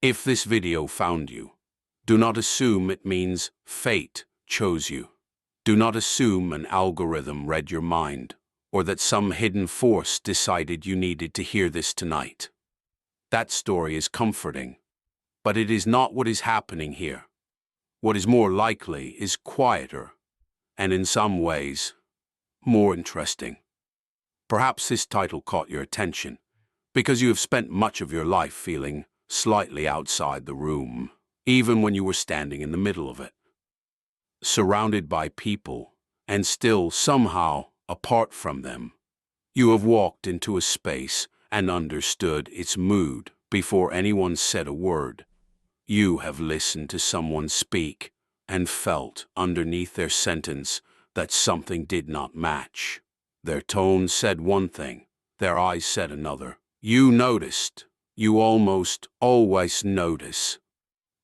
If this video found you, do not assume it means fate chose you. Do not assume an algorithm read your mind, or that some hidden force decided you needed to hear this tonight. That story is comforting, but it is not what is happening here. What is more likely is quieter, and in some ways, more interesting. Perhaps this title caught your attention because you have spent much of your life feeling slightly outside the room, even when you were standing in the middle of it. Surrounded by people, and still somehow apart from them, you have walked into a space and understood its mood before anyone said a word. You have listened to someone speak and felt underneath their sentence that something did not match. Their tone said one thing, their eyes said another. You noticed. You almost always notice.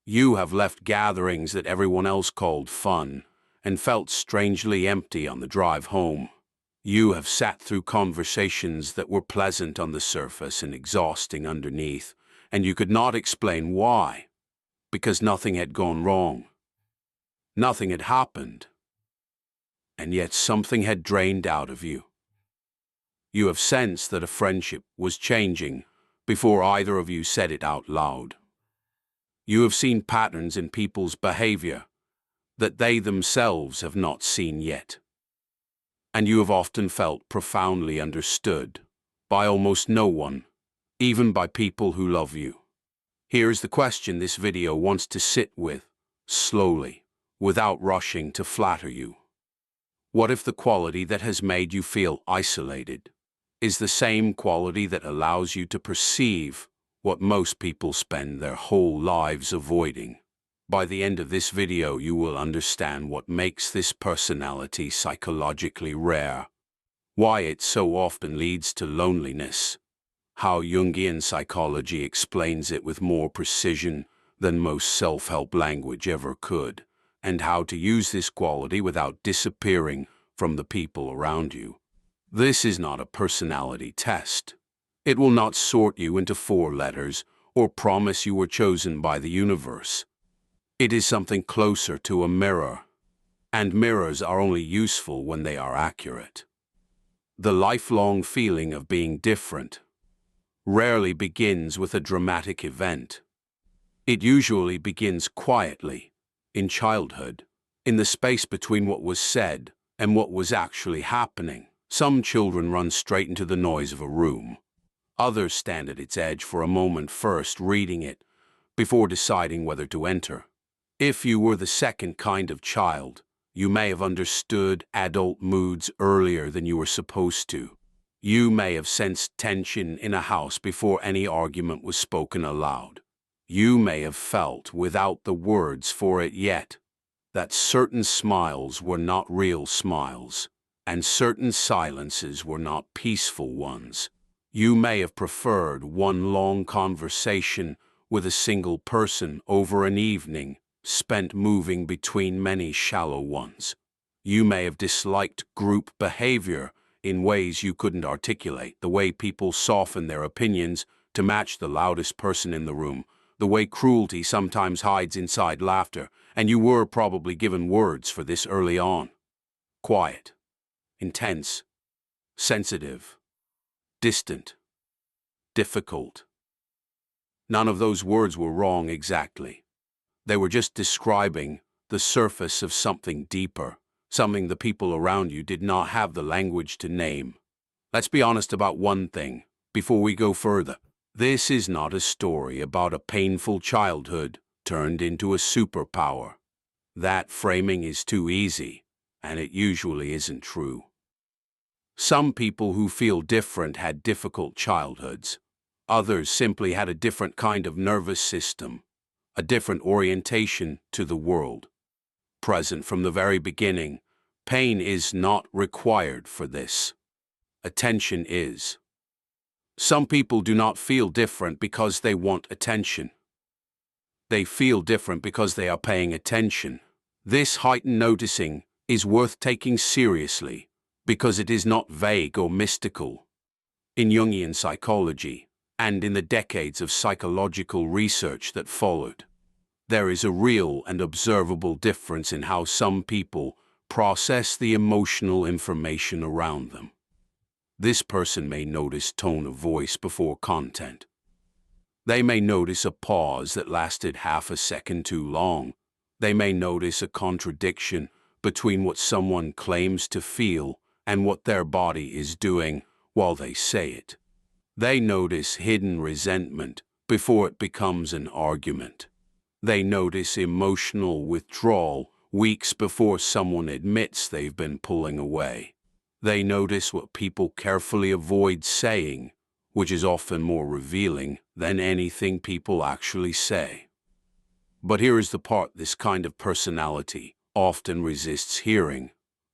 You have left gatherings that everyone else called fun and felt strangely empty on the drive home. You have sat through conversations that were pleasant on the surface and exhausting underneath, and you could not explain why, because nothing had gone wrong. Nothing had happened, and yet something had drained out of you. You have sensed that a friendship was changing before either of you said it out loud. You have seen patterns in people's behavior that they themselves have not seen yet. And you have often felt profoundly understood by almost no one, even by people who love you. Here's the question this video wants to sit with, slowly, without rushing to flatter you. What if the quality that has made you feel isolated is the same quality that allows you to perceive what most people spend their whole lives avoiding? By the end of this video, you will understand what makes this personality psychologically rare, why it so often leads to loneliness, how Jungian psychology explains it with more precision than most self-help language ever could, and how to use this quality without disappearing from the people around you. This is not a personality test. It will not sort you into 4 letters or promise you were chosen by the universe. It is something closer to a mirror, and mirrors are only useful when they are accurate. The lifelong feeling of being different rarely begins with a dramatic event. It usually begins quietly, in childhood, in the space between what was said and what was actually happening. Some children run straight into the noise of a room. Others stand at its edge for a moment first, reading it, before deciding whether to enter. If you were the second kind of child, you may have understood adult moods earlier than you were supposed to. You may have sensed tension in a house before any argument was spoken aloud. You may have felt, without the words for it yet, that certain smiles were not real smiles, and certain silences were not peaceful ones. You may have preferred one long conversation with a single person over an evening spent moving between many shallow ones. You may have disliked group behavior in ways you couldn't articulate, the way people soften their opinions to match the loudest person in the room, the way cruelty sometimes hides inside laughter, and you were probably given words for this early on. Quiet, intense, sensitive, distant, difficult. None of those words were wrong exactly. They were just describing the surface of something deeper, something the people around you did not have the language to name. Let's be honest about one thing before we go further. This is not a story about a painful childhood turned into a superpower. That framing is too easy, and it usually isn't true. Some people who feel different had difficult childhoods. Others simply had a different kind of nervous system, a different orientation to the world. Present from the very beginning, pain is not required for this. Attention is. Some people do not feel different because they want attention. They feel different because they are paying attention. This heightened noticing is worth taking seriously because it is not vague or mystical. In Jungian psychology, and in the decades of psychological research that followed. There is a real and observable difference in how some people process the emotional information around them. This person may notice tone of voice before content. They may notice a pause that lasted half a second too long. They may notice a contradiction between what someone claims to feel and what their body is doing while they say it. They notice hidden resentment before it becomes an argument. They notice emotional withdrawal weeks before someone admits they've been pulling away. They notice what people carefully avoid saying, which is often more revealing than anything people actually say. But here is the part this kind of personality often resists hearing.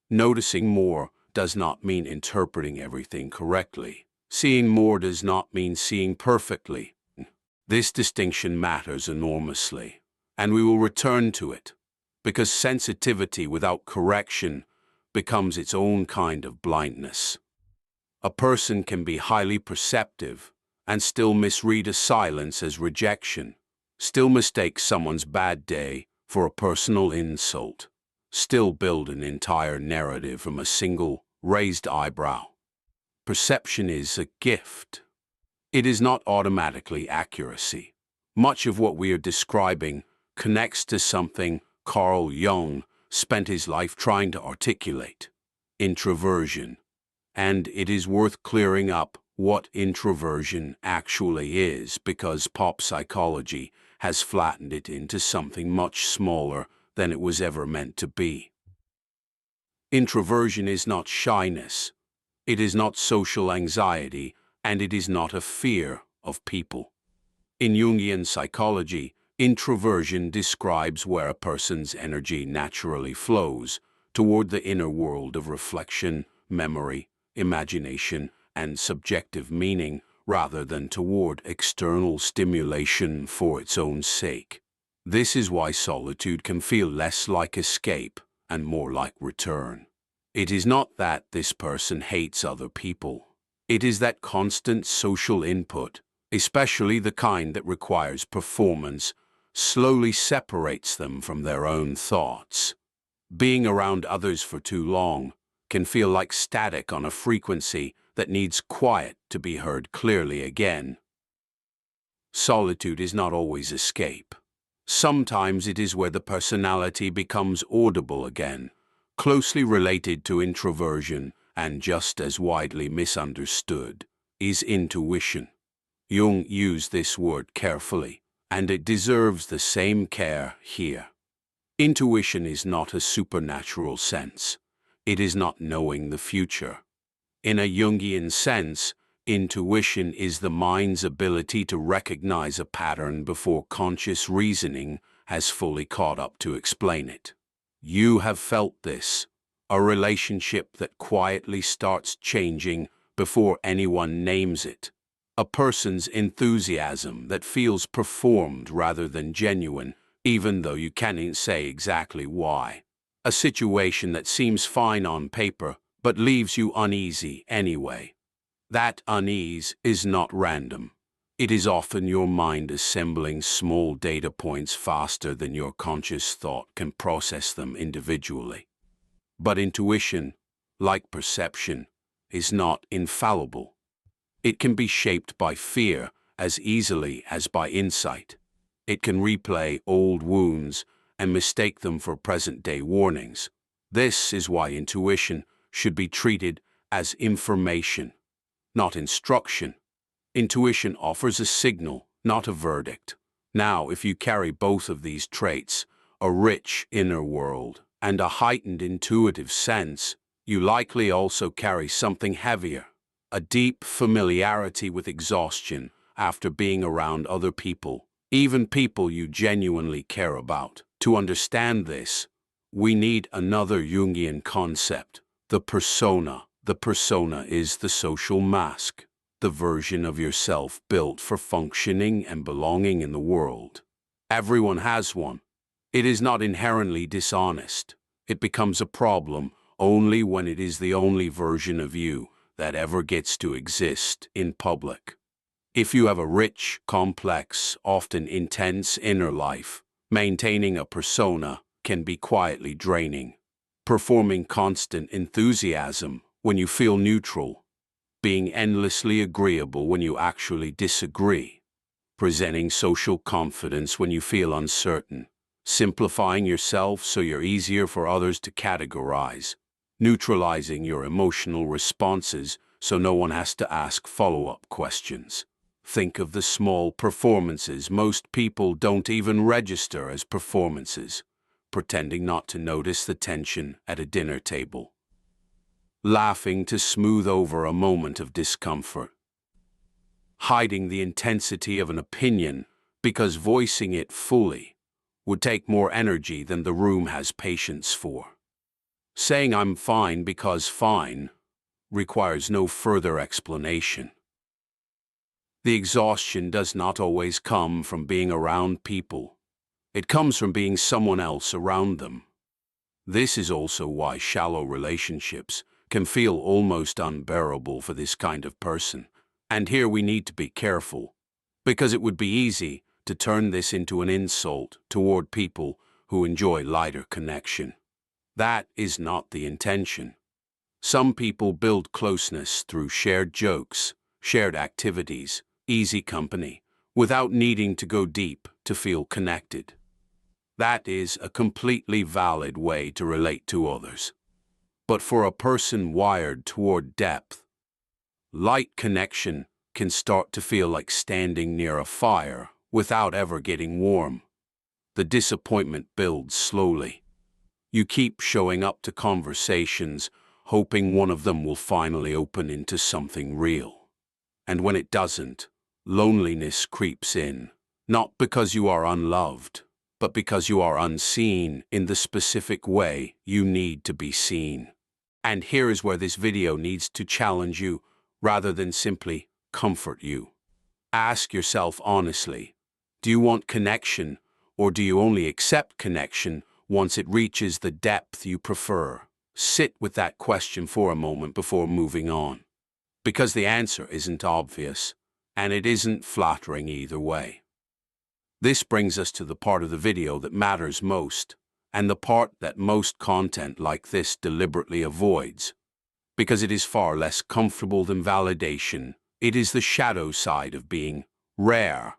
Noticing more does not mean interpreting everything correctly. Seeing more does not mean seeing perfectly. This distinction matters enormously, and we will return to it, because sensitivity without correction becomes its own kind of blindness. A person can be highly perceptive and still misread a silence as rejection, still mistake someone's bad day for a personal insult, still build an entire narrative from a single raised eyebrow. Perception is a gift. It is not automatically accuracy. Much of what we are describing connects to something Carl Jung spent his life trying to articulate: introversion. And it is worth clearing up what introversion actually is, because pop psychology has flattened it into something much smaller than it was ever meant to be. Introversion is not shyness, it is not social anxiety, and it is not a fear of people. In Jungian psychology, introversion describes where a person's energy naturally flows toward the inner world of reflection, memory, imagination, and subjective meaning, rather than toward external stimulation for its own sake. This is why solitude can feel less like escape and more like return. It is not that this person hates other people. It is that constant social input, especially the kind that requires performance, slowly separates them from their own thoughts. Being around others for too long can feel like static on a frequency that needs quiet to be heard clearly again. Solitude is not always escape. Sometimes it is where the personality becomes audible again, closely related to introversion and just as widely misunderstood is intuition. Jung used this word carefully, and it deserves the same care here. Intuition is not a supernatural sense. It is not knowing the future. In a Jungian sense, intuition is the mind's ability to recognize a pattern before conscious reasoning has fully caught up to explain it. You have felt this, a relationship that quietly starts changing before anyone names it. A person's enthusiasm that feels performed rather than genuine, even though you can't say exactly why. A situation that seems fine on paper, but leaves you uneasy anyway. That unease is not random. It is often your mind assembling small data points faster than your conscious thought can process them individually. But intuition, like perception, is not infallible. It can be shaped by fear as easily as by insight. It can replay old wounds and mistake them for present-day warnings. This is why intuition should be treated as information, not instruction. Intuition offers a signal, not a verdict. Now, if you carry both of these traits, a rich inner world and a heightened intuitive sense, you likely also carry something heavier, a deep familiarity with exhaustion after being around other people, even people you genuinely care about. To understand this, we need another Jungian concept, the persona. The persona is the social mask, the version of yourself built for functioning and belonging in the world. Everyone has one. It is not inherently dishonest. It becomes a problem only when it is the only version of you that ever gets to exist in public. If you have a rich, complex, often intense inner life, maintaining a persona can be quietly draining. Performing constant enthusiasm when you feel neutral, being endlessly agreeable when you actually disagree, presenting social confidence when you feel uncertain, simplifying yourself so you're easier for others to categorize, neutralizing your emotional responses so no one has to ask follow-up questions. Think of the small performances most people don't even register as performances, pretending not to notice the tension at a dinner table, laughing to smooth over a moment of discomfort, hiding the intensity of an opinion because voicing it fully would take more energy than the room has patience for. Saying "I'm fine" because fine requires no further explanation. The exhaustion does not always come from being around people. It comes from being someone else around them. This is also why shallow relationships can feel almost unbearable for this kind of person. And here we need to be careful, because it would be easy to turn this into an insult toward people who enjoy lighter connection. That is not the intention. Some people build closeness through shared jokes, shared activities, easy company, without needing to go deep to feel connected. That is a completely valid way to relate to others. But for a person wired toward depth, light connection can start to feel like standing near a fire without ever getting warm. The disappointment builds slowly. You keep showing up to conversations, hoping one of them will finally open into something real. And when it doesn't, loneliness creeps in, not because you are unloved, but because you are unseen in the specific way you need to be seen. And here is where this video needs to challenge you rather than simply comfort you. Ask yourself honestly, do you want connection, or do you only accept connection once it reaches the depth you prefer? Sit with that question for a moment before moving on, because the answer isn't obvious, and it isn't flattering either way. This brings us to the part of the video that matters most, and the part that most content like this deliberately avoids, because it is far less comfortable than validation. It is the shadow side of being rare.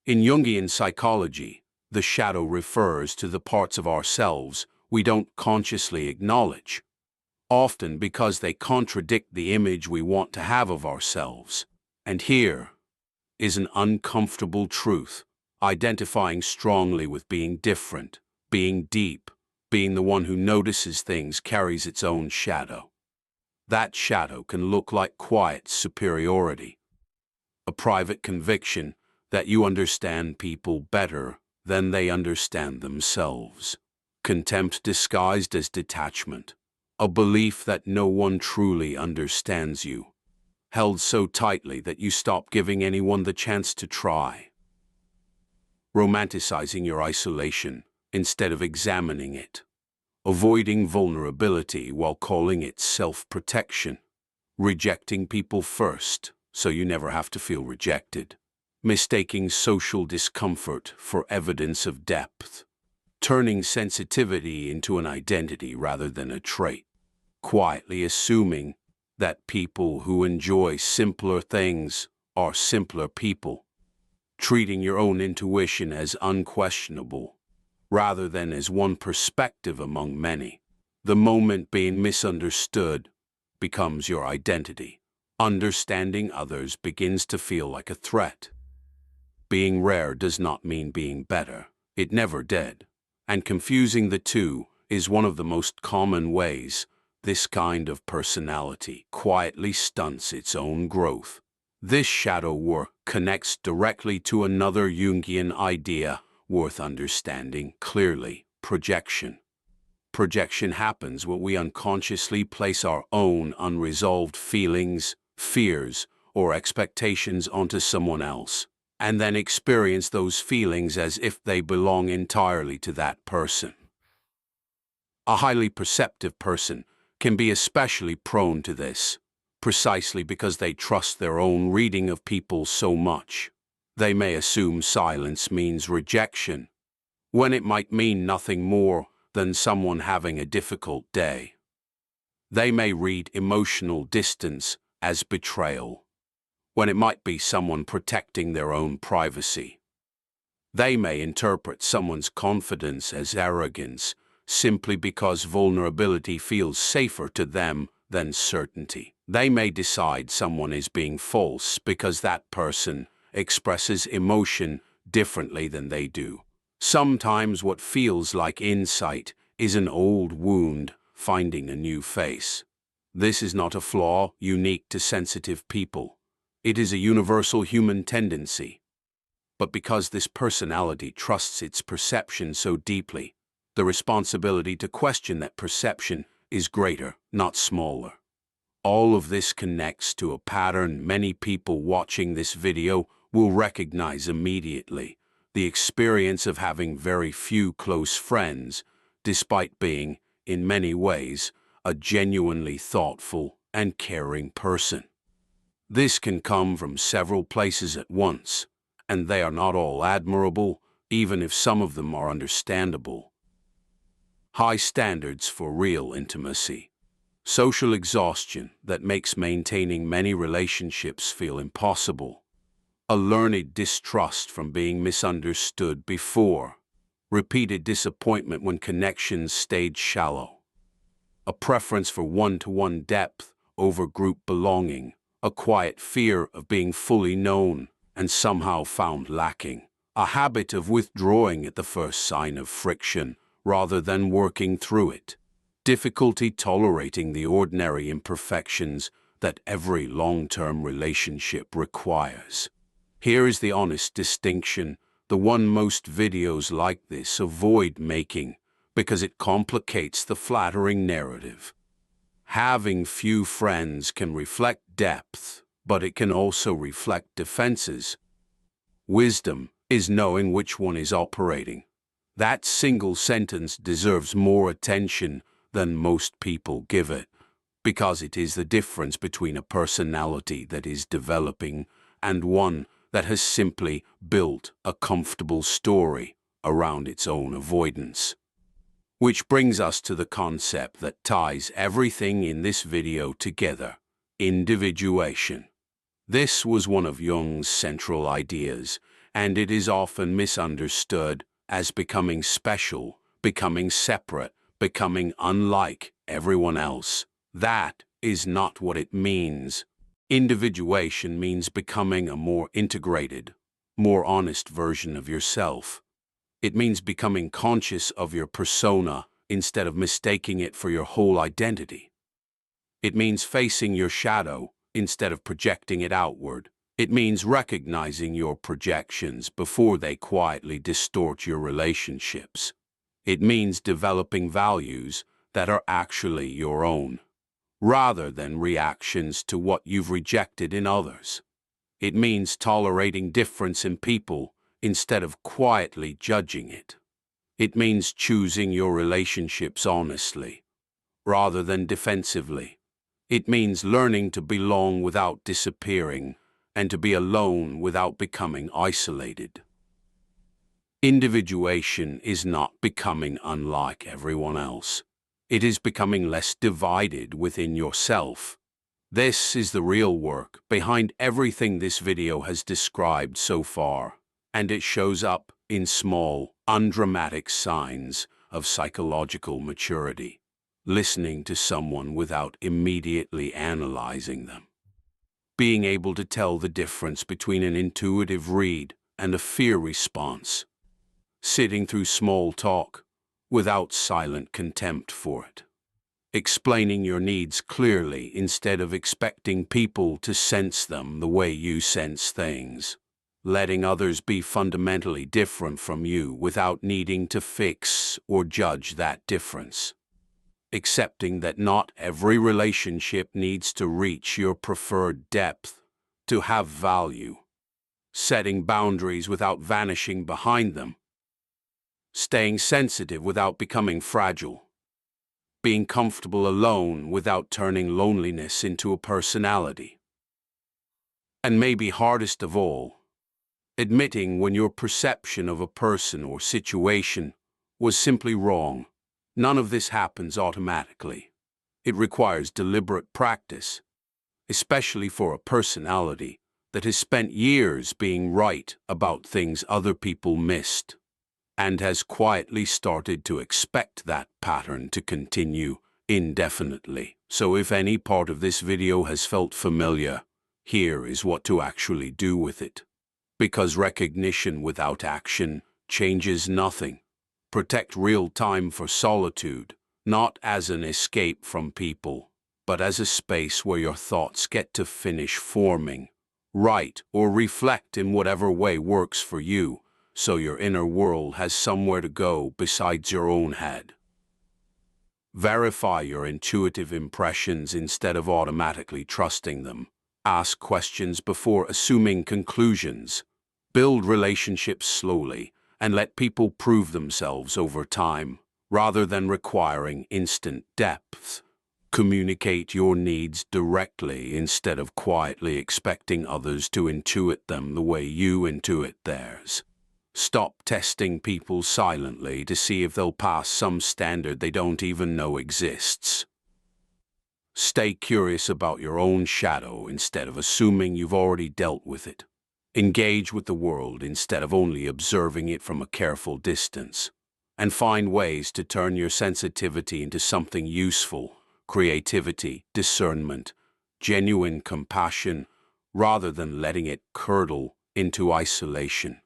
In Jungian psychology, the shadow refers to the parts of ourselves we don't consciously acknowledge, often because they contradict the image we want to have of ourselves. And here is an uncomfortable truth: identifying strongly with being different, being deep, being the one who notices things carries its own shadow. That shadow can look like quiet superiority, a private conviction that you understand people better than they understand themselves. Contempt disguised as detachment, a belief that no one truly understands you, held so tightly that you stop giving anyone the chance to try. Romanticizing your isolation instead of examining it. Avoiding vulnerability while calling it self-protection. Rejecting people first so you never have to feel rejected. Mistaking social discomfort for evidence of depth. Turning sensitivity into an identity rather than a trait. Quietly assuming that people who enjoy simpler things are simpler people. Treating your own intuition as unquestionable rather than as one perspective among many. The moment being misunderstood becomes your identity. Understanding others begins to feel like a threat. Being rare does not mean being better. It never did. And confusing the two is one of the most common ways this kind of personality quietly stunts its own growth. This shadow work connects directly to another Jungian idea worth understanding clearly: projection. Projection happens when we unconsciously place our own unresolved feelings, fears, or expectations onto someone else, and then experience those feelings as if they belong entirely to that person. A highly perceptive person can be especially prone to this. precisely because they trust their own reading of people so much. They may assume silence means rejection, when it might mean nothing more than someone having a difficult day. They may read emotional distance as betrayal, when it might be someone protecting their own privacy. They may interpret someone's confidence as arrogance, simply because vulnerability feels safer to them than certainty. They may decide someone is being false because that person expresses emotion differently than they do. Sometimes what feels like insight is an old wound finding a new face. This is not a flaw unique to sensitive people. It is a universal human tendency. But because this personality trusts its perception so deeply, the responsibility to question that perception is greater, not smaller. All of this connects to a pattern many people watching this video will recognize immediately: the experience of having very few close friends, despite being, in many ways, a genuinely thoughtful and caring person. This can come from several places at once, and they are not all admirable, even if some of them are understandable. High standards for real intimacy. Social exhaustion that makes maintaining many relationships feel impossible. A learned distrust from being misunderstood before. Repeated disappointment when connections stayed shallow. A preference for one-to-one depth over group belonging. A quiet fear of being fully known and somehow found lacking. A habit of withdrawing at the first sign of friction rather than working through it. Difficulty tolerating the ordinary imperfections that every long-term relationship requires. Here is the honest distinction, the one most videos like this avoid making, because it complicates the flattering narrative. Having few friends can reflect depth, but it can also reflect defenses. Wisdom is knowing which one is operating. That single sentence deserves more attention than most people give it, because it is the difference between a personality that is developing and one that has simply built a comfortable story around its own avoidance. Which brings us to the concept that ties everything in this video together: individuation. This was one of Jung's central ideas, and it is often misunderstood as becoming special, becoming separate, becoming unlike everyone else. That is not what it means. Individuation means becoming a more integrated, more honest version of yourself. It means becoming conscious of your persona instead of mistaking it for your whole identity. It means facing your shadow instead of projecting it outward. It means recognizing your projections before they quietly distort your relationships. It means developing values that are actually your own, rather than reactions to what you've rejected in others. It means tolerating difference in people instead of quietly judging it. It means choosing your relationships honestly, rather than defensively. It means learning to belong without disappearing, and to be alone without becoming isolated. Individuation is not becoming unlike everyone else. It is becoming less divided within yourself. This is the real work behind everything this video has described so far, and it shows up in small, undramatic signs of psychological maturity. Listening to someone without immediately analyzing them. Being able to tell the difference between an intuitive read and a fear response. Sitting through small talk without silent contempt for it. Explaining your needs clearly instead of expecting people to sense them the way you sense things. Letting others be fundamentally different from you without needing to fix or judge that difference. Accepting that not every relationship needs to reach your preferred depth to have value. Setting boundaries without vanishing behind them. Staying sensitive without becoming fragile. being comfortable alone without turning loneliness into a personality. And maybe hardest of all, admitting when your perception of a person or situation was simply wrong. None of this happens automatically. It requires deliberate practice, especially for a personality that has spent years being right about things other people missed, and has quietly started to expect that pattern to continue indefinitely. So if any part of this video has felt familiar, here is what to actually do with it. Because recognition without action changes nothing. Protect real time for solitude, not as an escape from people, but as a space where your thoughts get to finish forming, write, or reflect in whatever way works for you, so your inner world has somewhere to go besides your own head. Verify your intuitive impressions instead of automatically trusting them. Ask questions before assuming conclusions. Build relationships slowly and let people prove themselves over time, rather than requiring instant depth. Communicate your needs directly instead of quietly expecting others to intuit them the way you intuit theirs. Stop testing people silently to see if they'll pass some standard they don't even know exists. Stay curious about your own shadow instead of assuming you've already dealt with it. Engage with the world instead of only observing it from a careful distance. And find ways to turn your sensitivity into something useful: creativity, discernment, genuine compassion, rather than letting it curdle into isolation.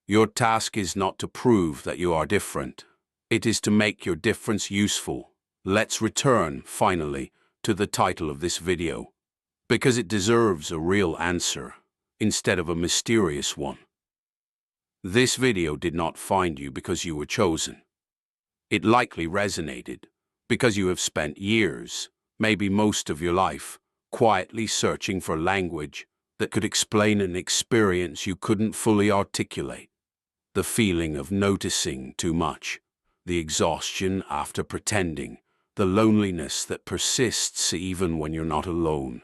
Your task is not to prove that you are different. It is to make your difference useful. Let's return, finally, to the title of this video, because it deserves a real answer instead of a mysterious one. This video did not find you because you were chosen. It likely resonated because you have spent years, maybe most of your life, quietly searching for language that could explain an experience you couldn't fully articulate. The feeling of noticing too much, the exhaustion after pretending, the loneliness that persists even when you're not alone.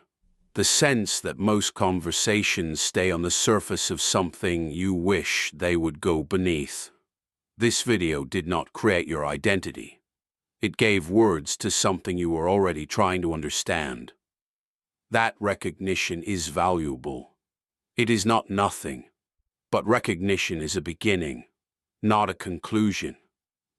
The sense that most conversations stay on the surface of something you wish they would go beneath. This video did not create your identity. It gave words to something you were already trying to understand. That recognition is valuable. It is not nothing, but recognition is a beginning, not a conclusion.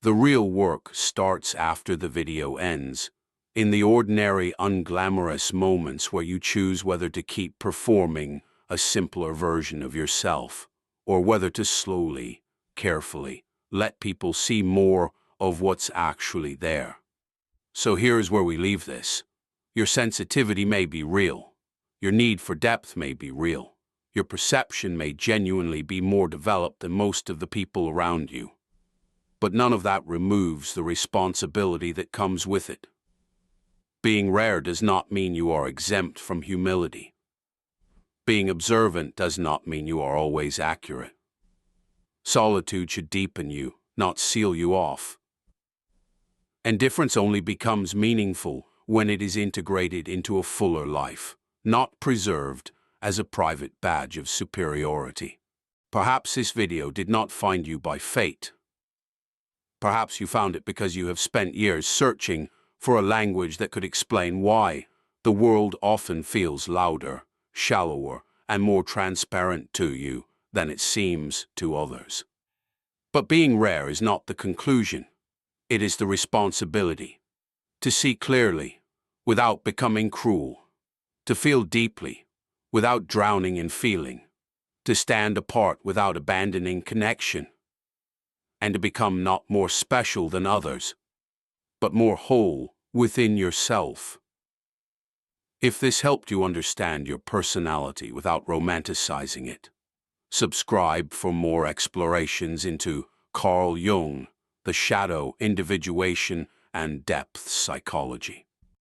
The real work starts after the video ends, in the ordinary, unglamorous moments where you choose whether to keep performing a simpler version of yourself, or whether to slowly, carefully, let people see more of what's actually there. So here's where we leave this. Your sensitivity may be real. Your need for depth may be real. Your perception may genuinely be more developed than most of the people around you. But none of that removes the responsibility that comes with it. Being rare does not mean you are exempt from humility. Being observant does not mean you are always accurate. Solitude should deepen you, not seal you off. And difference only becomes meaningful when it is integrated into a fuller life, not preserved as a private badge of superiority. Perhaps this video did not find you by fate. Perhaps you found it because you have spent years searching for a language that could explain why the world often feels louder, shallower, and more transparent to you than it seems to others. But being rare is not the conclusion. It is the responsibility. To see clearly, without becoming cruel. To feel deeply, without drowning in feeling. To stand apart without abandoning connection. And to become not more special than others, but more whole within yourself. If this helped you understand your personality without romanticizing it, subscribe for more explorations into Carl Jung, the shadow, individuation, and depth psychology.